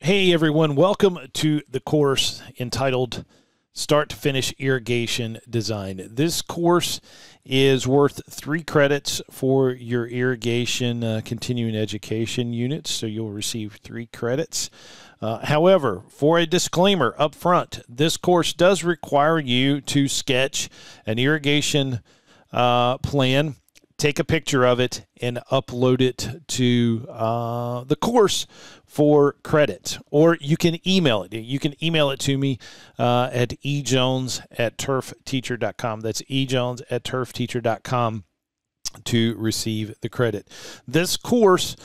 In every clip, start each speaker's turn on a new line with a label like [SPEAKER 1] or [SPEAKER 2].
[SPEAKER 1] Hey everyone, welcome to the course entitled Start to Finish Irrigation Design. This course is worth 3 credits for your irrigation continuing education units, so you'll receive 3 credits. However, for a disclaimer up front, this course does require you to sketch an irrigation plan, take a picture of it, and upload it to the course for credit. Or you can email it. You can email it to me at ejones@turfteacher.com. That's ejones@turfteacher.com to receive the credit. This course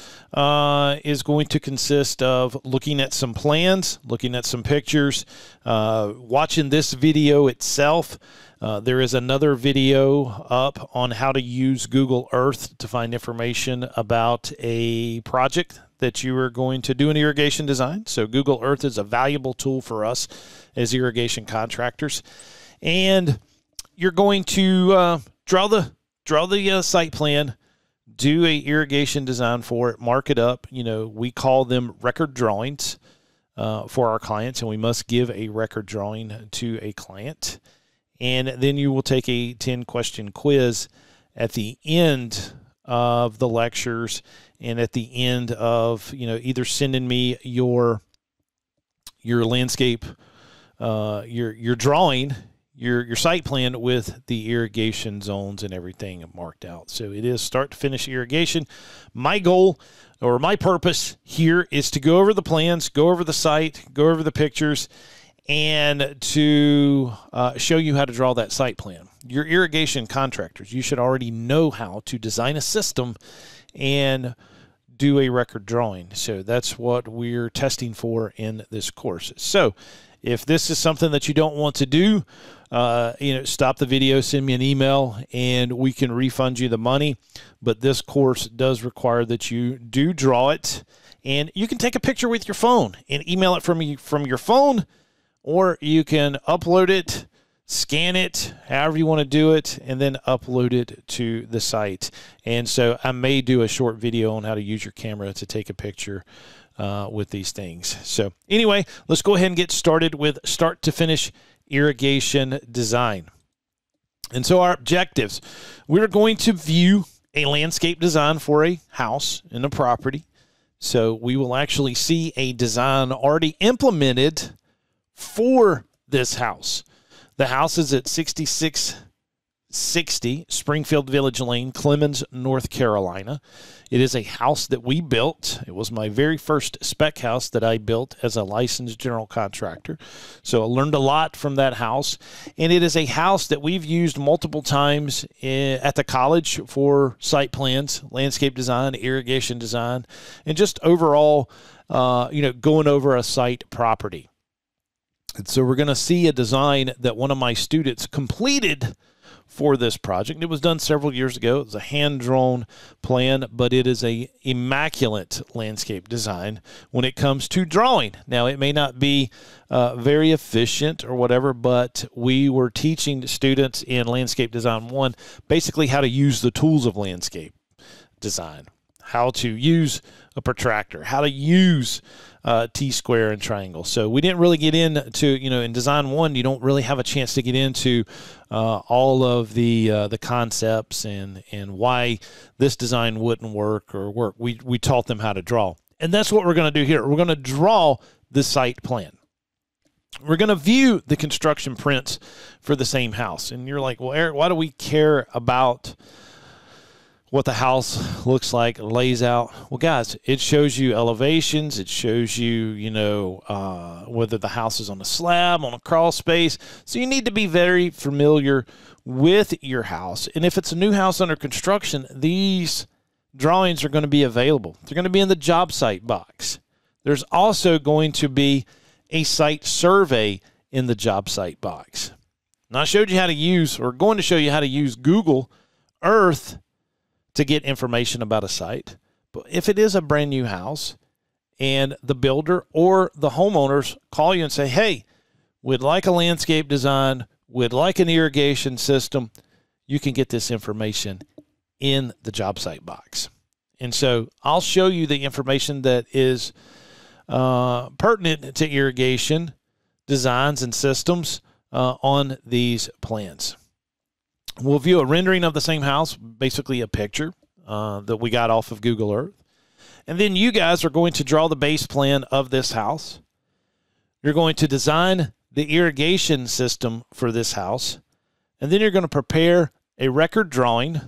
[SPEAKER 1] is going to consist of looking at some plans, looking at some pictures, watching this video itself. There is another video up on how to use Google Earth to find information about a project that you are going to do in irrigation design. So Google Earth is a valuable tool for us as irrigation contractors. And you're going to draw the site plan, do a irrigation design for it, mark it up. You know, we call them record drawings for our clients, and we must give a record drawing to a client. And then you will take a 10-question quiz at the end of the lectures and at the end of, you know, either sending me your landscape, your drawing, your site plan with the irrigation zones and everything marked out. So it is start to finish irrigation. My goal or my purpose here is to go over the plans, go over the site, go over the pictures, and to show you how to draw that site plan. Your irrigation contractors, you should already know how to design a system and do a record drawing. So that's what we're testing for in this course. So if this is something that you don't want to do, stop the video, send me an email, and we can refund you the money. But this course does require that you do draw it, and you can take a picture with your phone and email it from your phone, or you can upload it, scan it, however you want to do it, and then upload it to the site. And so I may do a short video on how to use your camera to take a picture with these things. So anyway, let's go ahead and get started with start to finish irrigation design. And so our objectives, we're going to view a landscape design for a house in a property. So we will actually see a design already implemented for this house. The house is at 6660 Springfield Village Lane, Clemens, North Carolina. It is a house that we built. It was my very first spec house that I built as a licensed general contractor. So I learned a lot from that house. And it is a house that we've used multiple times at the college for site plans, landscape design, irrigation design, and just overall, going over a site property. And so we're going to see a design that one of my students completed for this project. It was done several years ago. It was a hand-drawn plan, but it is a immaculate landscape design when it comes to drawing. Now, it may not be very efficient or whatever, but we were teaching students in Landscape Design 1 basically how to use the tools of landscape design, how to use a protractor, how to use T-square and triangle. So we didn't really get into, in Design 1, you don't really have a chance to get into all of the concepts and why this design wouldn't work or work. We taught them how to draw. And that's what we're going to do here. We're going to draw the site plan. We're going to view the construction prints for the same house. And you're like, well, Eric, why do we care about what the house looks like, lays out? Well, guys, it shows you elevations. It shows you, whether the house is on a slab, on a crawl space. So you need to be very familiar with your house. And if it's a new house under construction, these drawings are going to be available. They're going to be in the job site box. There's also going to be a site survey in the job site box. Now, I showed you how to use, or going to show you how to use Google Earth to get information about a site. But if it is a brand new house and the builder or the homeowners call you and say, hey, we'd like a landscape design, we'd like an irrigation system, you can get this information in the job site box. And so I'll show you the information that is pertinent to irrigation designs and systems on these plans. We'll view a rendering of the same house, basically a picture that we got off of Google Earth. And then you guys are going to draw the base plan of this house. You're going to design the irrigation system for this house. And then you're going to prepare a record drawing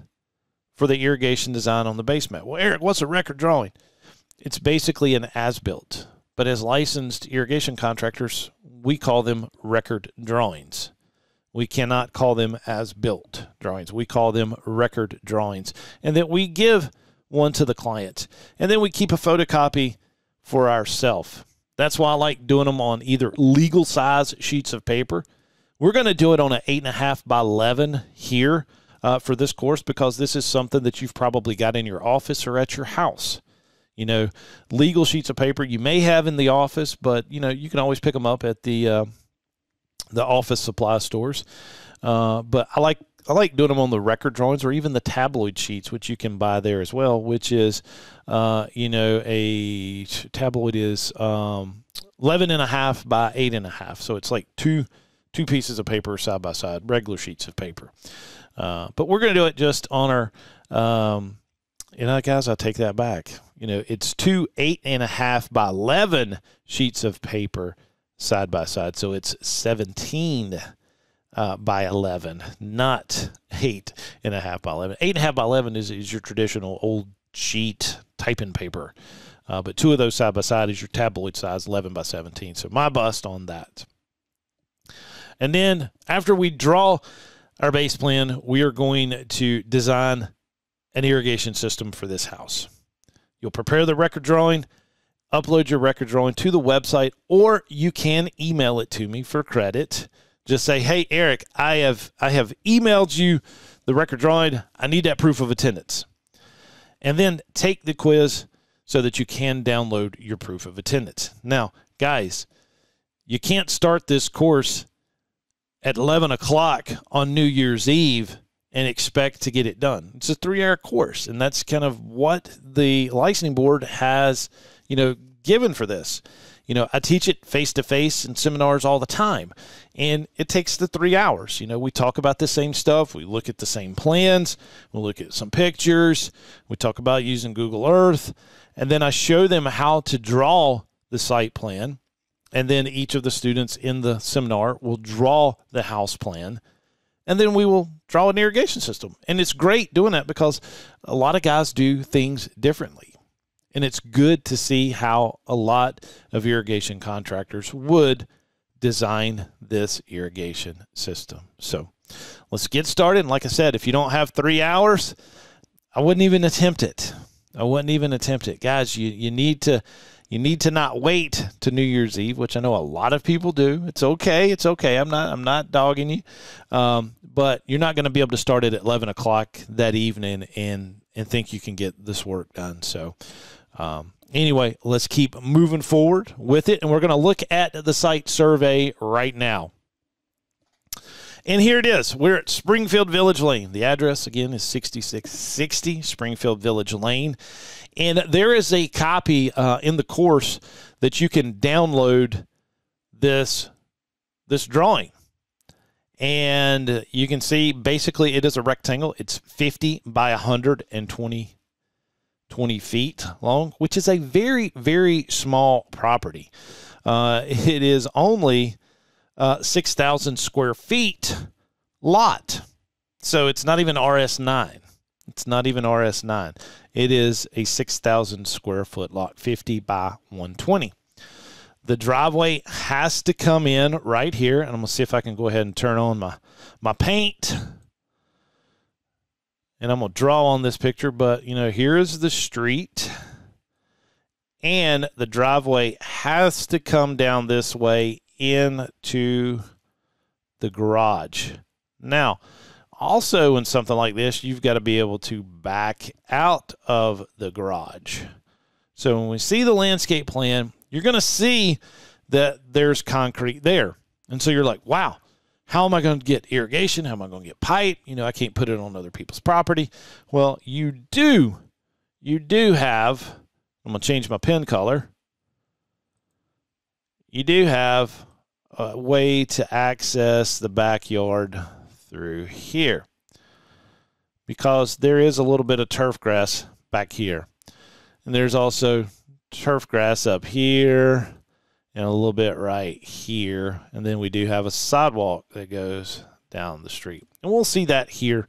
[SPEAKER 1] for the irrigation design on the base map. Well, Eric, what's a record drawing? It's basically an as-built. But as licensed irrigation contractors, we call them record drawings. We cannot call them as-built drawings. We call them record drawings. And then we give one to the client. And then we keep a photocopy for ourselves. That's why I like doing them on either legal size sheets of paper. We're going to do it on an 8.5 by 11 here for this course, because this is something that you've probably got in your office or at your house. You know, legal sheets of paper you may have in the office, but, you know, you can always pick them up at the office supply stores. But I like doing them on the record drawings, or even the tabloid sheets, which you can buy there as well, which is, you know, a tabloid is 11.5 by 8.5. So it's like two pieces of paper side by side, regular sheets of paper. But we're going to do it just on our, you know, guys, I take that back. You know, it's 2 8.5 by 11 sheets of paper side by side. So it's 17 by 11, not 8.5 by 11. 8.5 by 11 is your traditional old sheet typing paper. But two of those side by side is your tabloid size, 11 by 17. So my bust on that. And then after we draw our base plan, we are going to design an irrigation system for this house. You'll prepare the record drawing, upload your record drawing to the website, or you can email it to me for credit. Just say, hey, Eric, I have emailed you the record drawing. I need that proof of attendance. And then take the quiz so that you can download your proof of attendance. Now, guys, you can't start this course at 11 o'clock on New Year's Eve and expect to get it done. It's a 3-hour course, and that's kind of what the licensing board has, you know, given for this. You know, I teach it face-to-face in seminars all the time, and it takes the 3 hours. You know, we talk about the same stuff. We look at the same plans. We look at some pictures. We talk about using Google Earth, and then I show them how to draw the site plan, and then each of the students in the seminar will draw the house plan, and then we will draw an irrigation system. And it's great doing that because a lot of guys do things differently. And it's good to see how a lot of irrigation contractors would design this irrigation system. So let's get started. And like I said, if you don't have 3 hours, I wouldn't even attempt it. Guys, you need to not wait to New Year's Eve, which I know a lot of people do. It's okay. I'm not dogging you. But you're not going to be able to start it at 11 o'clock that evening and think you can get this work done. So anyway, let's keep moving forward with it. And we're going to look at the site survey right now. And here it is. We're at Springfield Village Lane. The address, again, is 6660 Springfield Village Lane. And there is a copy in the course that you can download this drawing. And you can see, basically, it is a rectangle. It's 50 by 120 feet long, which is a very, very small property. It is only 6,000 square feet lot. So it's not even RS9. It is a 6,000 square foot lot, 50 by 120. The driveway has to come in right here. And I'm going to see if I can go ahead and turn on my paint. And I'm going to draw on this picture. But, you know, here is the street. And the driveway has to come down this way into the garage. Now, also in something like this, you've got to be able to back out of the garage. So when we see the landscape plan, you're going to see that there's concrete there. And so you're like, wow, how am I going to get irrigation? How am I going to get pipe? You know, I can't put it on other people's property. Well, you do have, I'm going to change my pen color. you do have a way to access the backyard through here, because there is a little bit of turf grass back here. And there's also turf grass up here and a little bit right here. And then we do have a sidewalk that goes down the street. And we'll see that here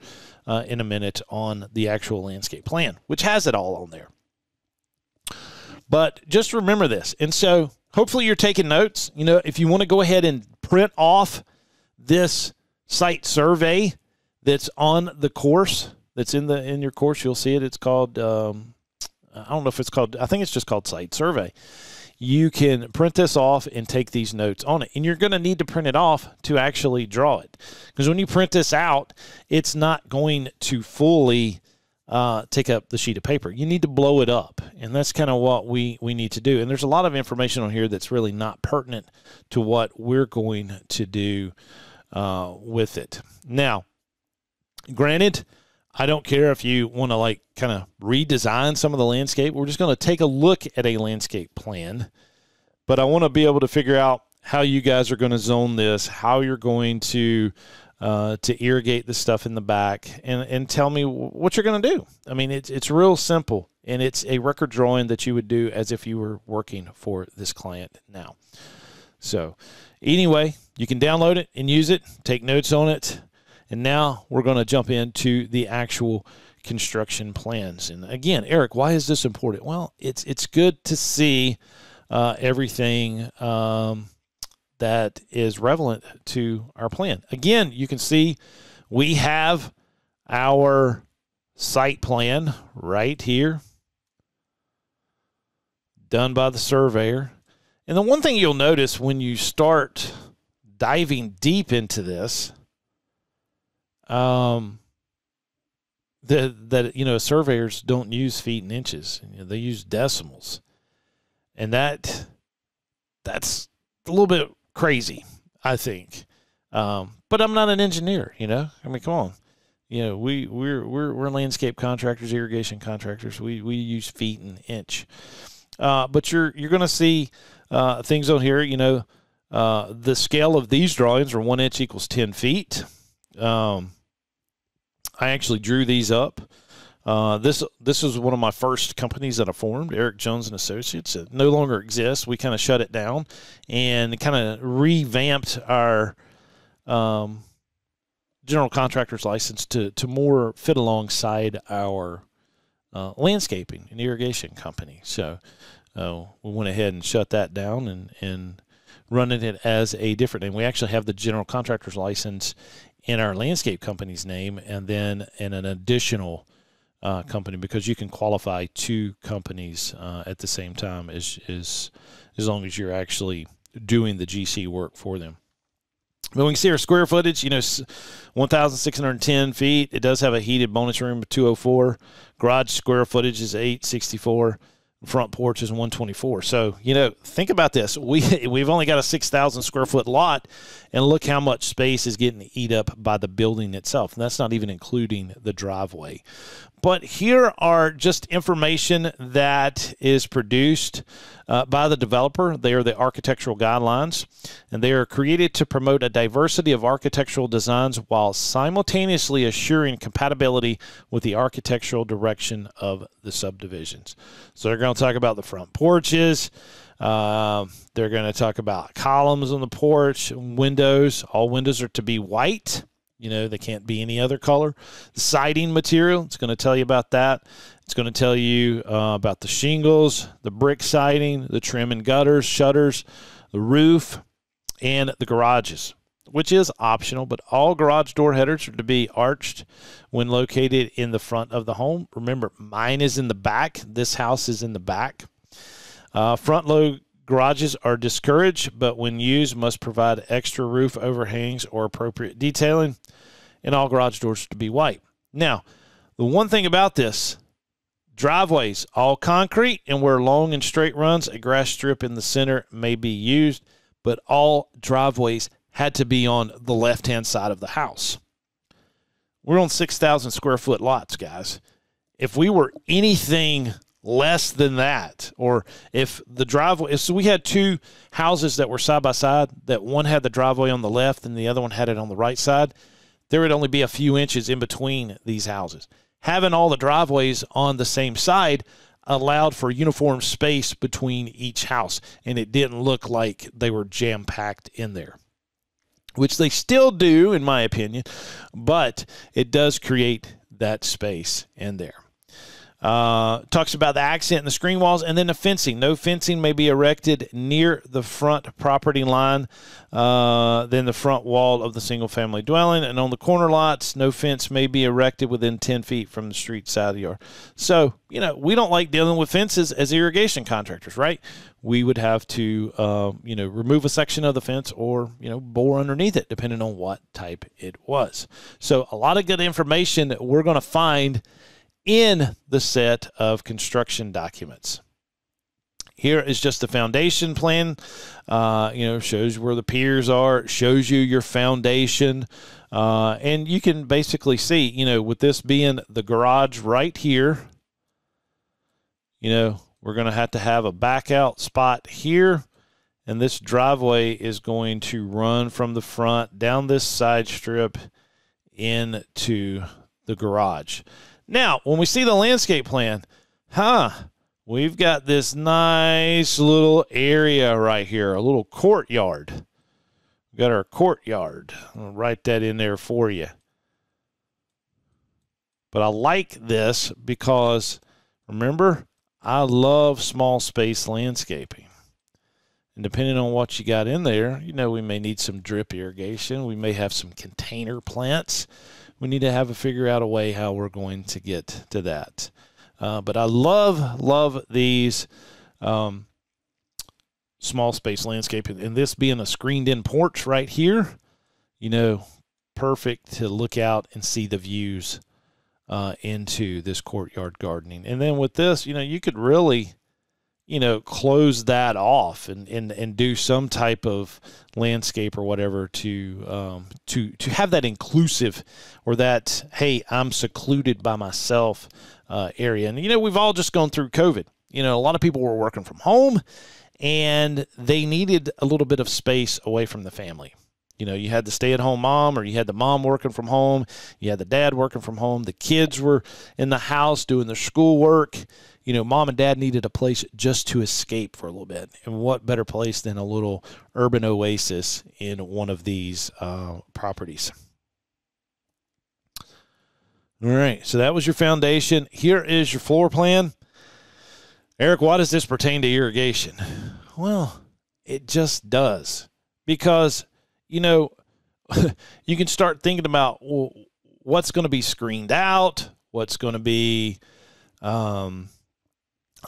[SPEAKER 1] in a minute on the actual landscape plan, which has it all on there. But just remember this. And so hopefully you're taking notes. You know, if you want to go ahead and print off this site survey that's on the course, that's in your course, you'll see it. It's called, I don't know if it's called, I think it's just called Site Survey. You can print this off and take these notes on it. And you're going to need to print it off to actually draw it. Because when you print this out, it's not going to fully take up the sheet of paper. You need to blow it up. And that's kind of what we need to do. And there's a lot of information on here that's really not pertinent to what we're going to do with it. Now, granted, I don't care if you want to like kind of redesign some of the landscape. We're just going to take a look at a landscape plan. But I want to be able to figure out how you guys are going to zone this, how you're going to irrigate the stuff in the back, and tell me what you're going to do. I mean, it's real simple, and it's a record drawing that you would do as if you were working for this client now. So anyway, you can download it and use it, take notes on it. And now we're going to jump into the actual construction plans. And again, Eric, why is this important? Well, it's good to see everything that is relevant to our plan. Again, you can see we have our site plan right here, done by the surveyor. And the one thing you'll notice when you start diving deep into this, that you know, surveyors don't use feet and inches. You know, they use decimals, and that's a little bit crazy, I think. But I'm not an engineer, you know. I mean, come on, you know, we're landscape contractors, irrigation contractors. We use feet and inch. But you're going to see things on here. You know, the scale of these drawings are 1 inch equals 10 feet. I actually drew these up. This was one of my first companies that I formed, Eric Jones and Associates. It no longer exists. We kind of shut it down and kind of revamped our general contractor's license to more fit alongside our landscaping and irrigation company. So we went ahead and shut that down and running it as a different name. We actually have the general contractor's license in our landscape company's name, and then in an additional company, because you can qualify 2 companies at the same time as long as you're actually doing the GC work for them. But we can see our square footage, you know, 1,610 feet. It does have a heated bonus room of 204. Garage square footage is 864. Front porch is 124. So, you know, think about this. We've only got a 6,000 square foot lot, and look how much space is getting eat up by the building itself. And that's not even including the driveway. But here are just information that is produced by the developer. They are the architectural guidelines, and they are created to promote a diversity of architectural designs while simultaneously assuring compatibility with the architectural direction of the subdivisions. So they're going to talk about the front porches. They're going to talk about columns on the porch, windows. All windows are to be white. You know, they can't be any other color. The siding material, it's going to tell you about that. It's going to tell you about the shingles, the brick siding, the trim and gutters, shutters, the roof, and the garages, which is optional, but all garage door headers are to be arched when located in the front of the home. Remember, mine is in the back. This house is in the back. Front load garages are discouraged, but when used, must provide extra roof overhangs or appropriate detailing, and all garage doors to be white. Now, the one thing about this, driveways, all concrete, and where long and straight runs, a grass strip in the center may be used, but all driveways had to be on the left-hand side of the house. We're on 6,000 square foot lots, guys. If we were anything less than that, or if the driveway, so we had two houses that were side by side, that one had the driveway on the left and the other one had it on the right side, there would only be a few inches in between these houses. Having all the driveways on the same side allowed for uniform space between each house, and it didn't look like they were jam-packed in there, which they still do, in my opinion, but it does create that space in there. Talks about the accent and the screen walls, and then the fencing. No fencing may be erected near the front property line than the front wall of the single-family dwelling. And on the corner lots, no fence may be erected within 10 feet from the street side of the yard. So, we don't like dealing with fences as irrigation contractors, right? We would have to, remove a section of the fence or, bore underneath it, depending on what type it was. So a lot of good information that we're going to find in the set of construction documents. Here is just the foundation plan. Shows where the piers are, shows you your foundation. And you can basically see, with this being the garage right here, we're going to have a back out spot here. And this driveway is going to run from the front down this side strip into the garage. Now, when we see the landscape plan, we've got this nice little area right here, a little courtyard. We've got our courtyard. I'll write that in there for you. But I like this because, remember, I love small space landscaping. And depending on what you got in there, we may need some drip irrigation. We may have some container plants. We need to figure out a way how we're going to get to that. But I love these small space landscaping. And this being a screened-in porch right here, perfect to look out and see the views into this courtyard gardening. And then with this, you could really, close that off and do some type of landscape or whatever to have that inclusive, or that, hey, I'm secluded by myself area. And, we've all just gone through COVID. A lot of people were working from home and they needed a little bit of space away from the family. You had the stay-at-home mom, or you had the mom working from home. You had the dad working from home. The kids were in the house doing their schoolwork. Mom and dad needed a place just to escape for a little bit. And what better place than a little urban oasis in one of these properties? All right, so that was your foundation. Here is your floor plan. Eric, why does this pertain to irrigation? Well, it just does. Because you can start thinking about, well, what's going to be screened out, what's going to be a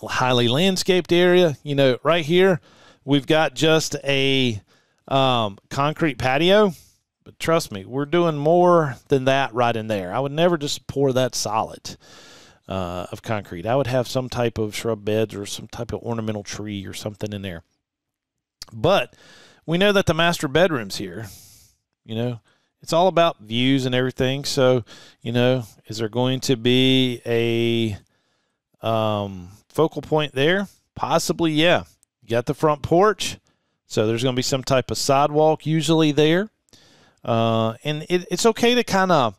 [SPEAKER 1] highly landscaped area. Right here, we've got just a concrete patio, but trust me, we're doing more than that right in there. I would never just pour that solid of concrete. I would have some type of shrub beds or some type of ornamental tree or something in there. But we know that the master bedroom's here. It's all about views and everything. So, is there going to be a focal point there? Possibly, yeah. You got the front porch, so there's going to be some type of sidewalk usually there. And it's okay to kind of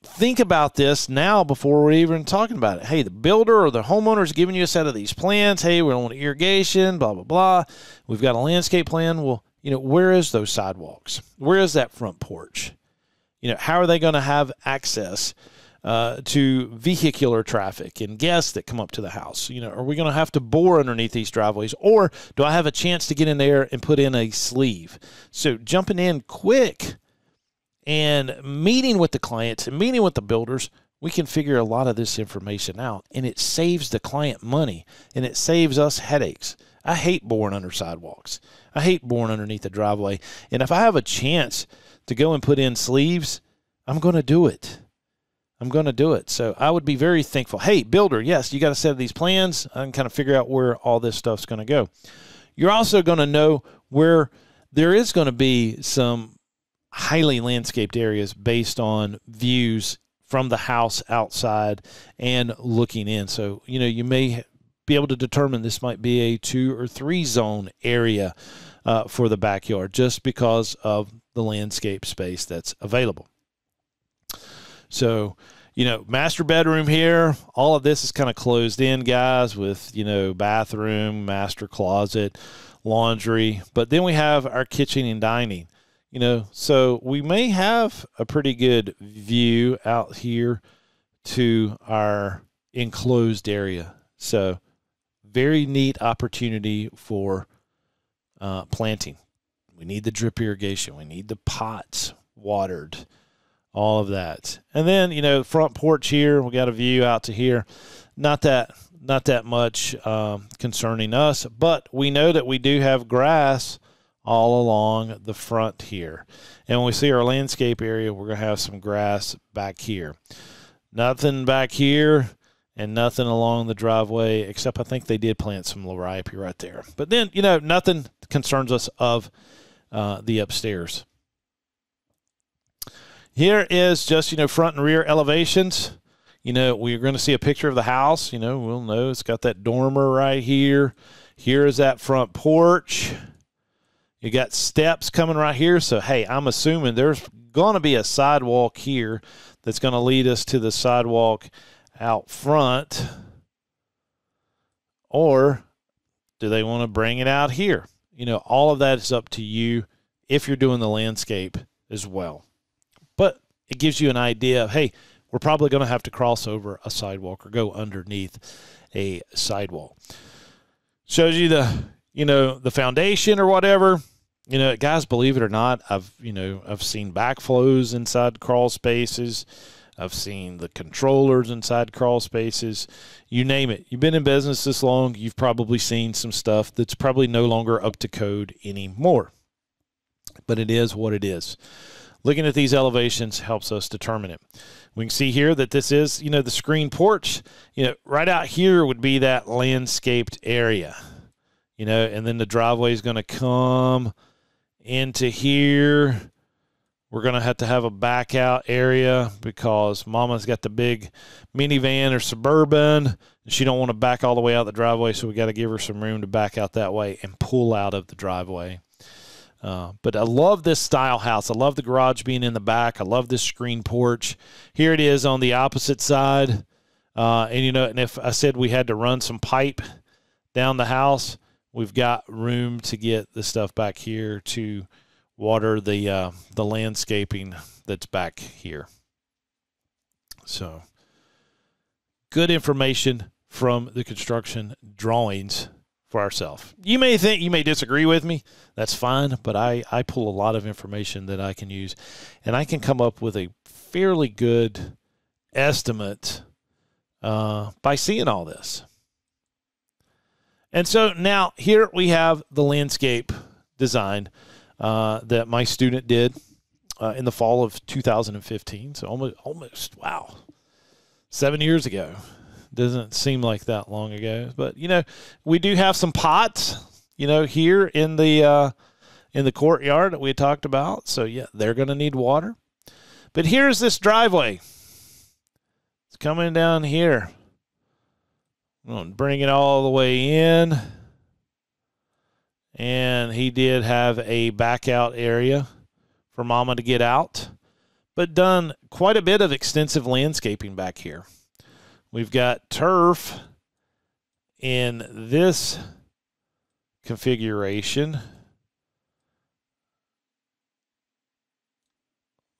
[SPEAKER 1] think about this now before we're even talking about it. Hey, the builder or the homeowner is giving you a set of these plans. Hey, we want irrigation, blah, blah, blah. We've got a landscape plan. Well, where is those sidewalks? Where is that front porch? How are they going to have access to vehicular traffic and guests that come up to the house? Are we going to have to bore underneath these driveways, or do I have a chance to get in there and put in a sleeve? So jumping in quick and meeting with the clients and meeting with the builders, we can figure a lot of this information out, and it saves the client money, and it saves us headaches. I hate boring under sidewalks. I hate boring underneath the driveway. And if I have a chance to go and put in sleeves, I'm going to do it. I'm going to do it. So I would be very thankful. Hey, builder, yes, you got a set of these plans. I can kind of figure out where all this stuff's going to go. You're also going to know where there is going to be some highly landscaped areas based on views from the house outside and looking in. So, you may be able to determine this might be a 2 or 3 zone area for the backyard just because of the landscape space that's available. So, master bedroom here, all of this is kind of closed in, guys, with, bathroom, master closet, laundry. But then we have our kitchen and dining, so we may have a pretty good view out here to our enclosed area. So very neat opportunity for planting. We need the drip irrigation. We need the pots watered, all of that. And then, front porch here, we got a view out to here. Not that much concerning us, but we know that we do have grass all along the front here. And when we see our landscape area, we're going to have some grass back here. Nothing back here and nothing along the driveway, except I think they did plant some liripe right there. But then, nothing concerns us of the upstairs. Here is just, front and rear elevations. We're going to see a picture of the house. We'll know it's got that dormer right here. Here is that front porch. You got steps coming right here. So, hey, I'm assuming there's going to be a sidewalk here that's going to lead us to the sidewalk out front. Or do they want to bring it out here? All of that is up to you if you're doing the landscape as well. But it gives you an idea of, hey, we're probably going to have to cross over a sidewalk or go underneath a sidewalk. Shows you the, the foundation or whatever. Guys, believe it or not, I've seen backflows inside crawl spaces. I've seen the controllers inside crawl spaces. You name it. You've been in business this long, you've probably seen some stuff that's probably no longer up to code anymore. But it is what it is. Looking at these elevations helps us determine it. We can see here that this is, the screen porch. Right out here would be that landscaped area. And then the driveway is going to come into here. We're going to have a back out area because Mama's got the big minivan or Suburban, and she don't want to back all the way out the driveway, so we got to give her some room to back out that way and pull out of the driveway. But I love this style house. I love the garage being in the back. I love this screen porch. Here it is on the opposite side. And if I said we had to run some pipe down the house, we've got room to get the stuff back here to water the landscaping that's back here. So good information from the construction drawings for ourselves. You may disagree with me. That's fine, but I pull a lot of information that I can use, and I can come up with a fairly good estimate by seeing all this. And so now here we have the landscape design that my student did in the fall of 2015. So almost, wow, 7 years ago. Doesn't seem like that long ago. But, we do have some pots, here in the courtyard that we talked about. So, yeah, they're going to need water. But here's this driveway. It's coming down here. I'm going to bring it all the way in. And he did have a back out area for Mama to get out, but done quite a bit of extensive landscaping back here. We've got turf in this configuration.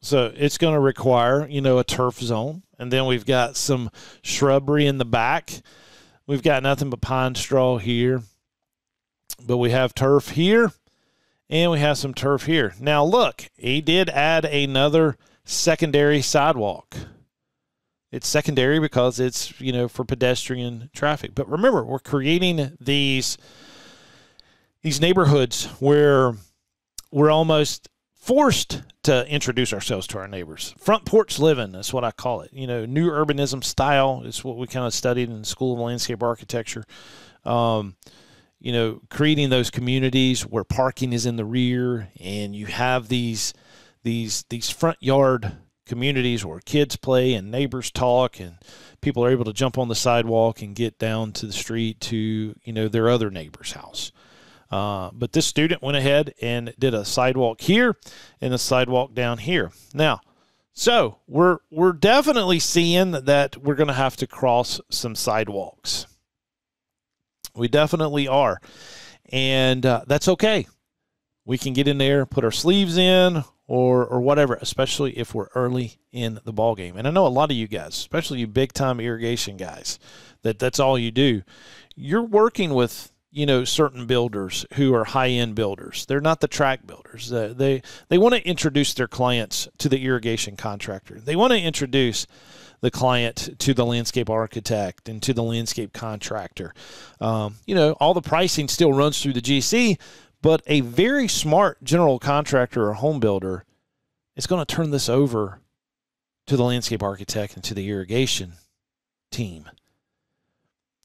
[SPEAKER 1] So it's going to require, a turf zone. And then we've got some shrubbery in the back. We've got nothing but pine straw here. But we have turf here, and we have some turf here. Now, look, he did add another secondary sidewalk. It's secondary because it's, for pedestrian traffic. But remember, we're creating these neighborhoods where we're almost forced to introduce ourselves to our neighbors. Front porch living, that's what I call it. New urbanism style is what we kind of studied in the School of Landscape Architecture. Creating those communities where parking is in the rear, and you have these front yard communities where kids play and neighbors talk and people are able to jump on the sidewalk and get down to the street to, their other neighbor's house. But this student went ahead and did a sidewalk here and a sidewalk down here. Now, so we're definitely seeing that we're going to have to cross some sidewalks. We definitely are. And that's okay. We can get in there, put our sleeves in or whatever, especially if we're early in the ball game. And I know a lot of you guys, especially you big-time irrigation guys, that's all you do. You're working with certain builders who are high-end builders. They're not the track builders. They want to introduce their clients to the irrigation contractor. They want to introduce the client to the landscape architect and to the landscape contractor. All the pricing still runs through the GC, but a very smart general contractor or home builder is going to turn this over to the landscape architect and to the irrigation team.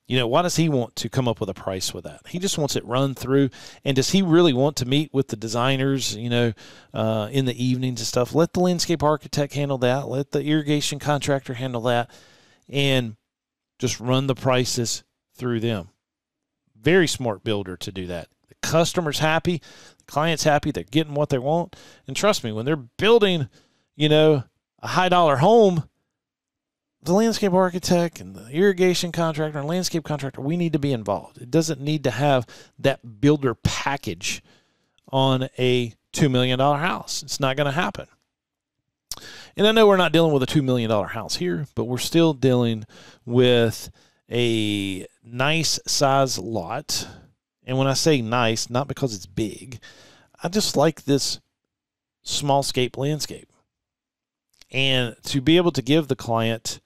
[SPEAKER 1] Why does he want to come up with a price with that? He just wants it run through. And does he really want to meet with the designers, in the evenings and stuff? Let the landscape architect handle that. Let the irrigation contractor handle that. And just run the prices through them. Very smart builder to do that. The customer's happy. The client's happy. They're getting what they want. And trust me, when they're building, a high-dollar home, the landscape architect and the irrigation contractor and landscape contractor, we need to be involved. It doesn't need to have that builder package on a $2 million house. It's not going to happen. And I know we're not dealing with a $2 million house here, but we're still dealing with a nice size lot. And when I say nice, not because it's big, I just like this small-scape landscape. And to be able to give the client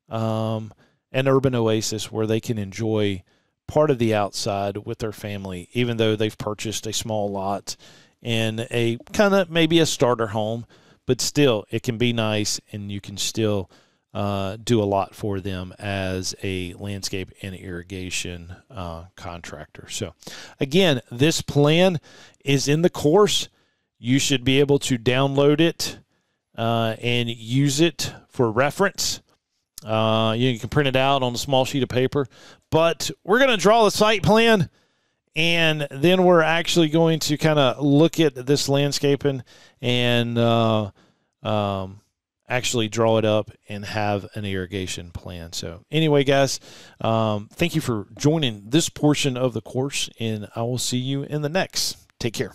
[SPEAKER 1] an urban oasis where they can enjoy part of the outside with their family, even though they've purchased a small lot and a kind of maybe a starter home, but still it can be nice and you can still do a lot for them as a landscape and irrigation contractor. So again, this plan is in the course. You should be able to download it and use it for reference. You can print it out on a small sheet of paper, but we're going to draw the site plan, and then we're actually going to kind of look at this landscaping and actually draw it up and have an irrigation plan. So anyway, guys, thank you for joining this portion of the course, and I will see you in the next. Take care.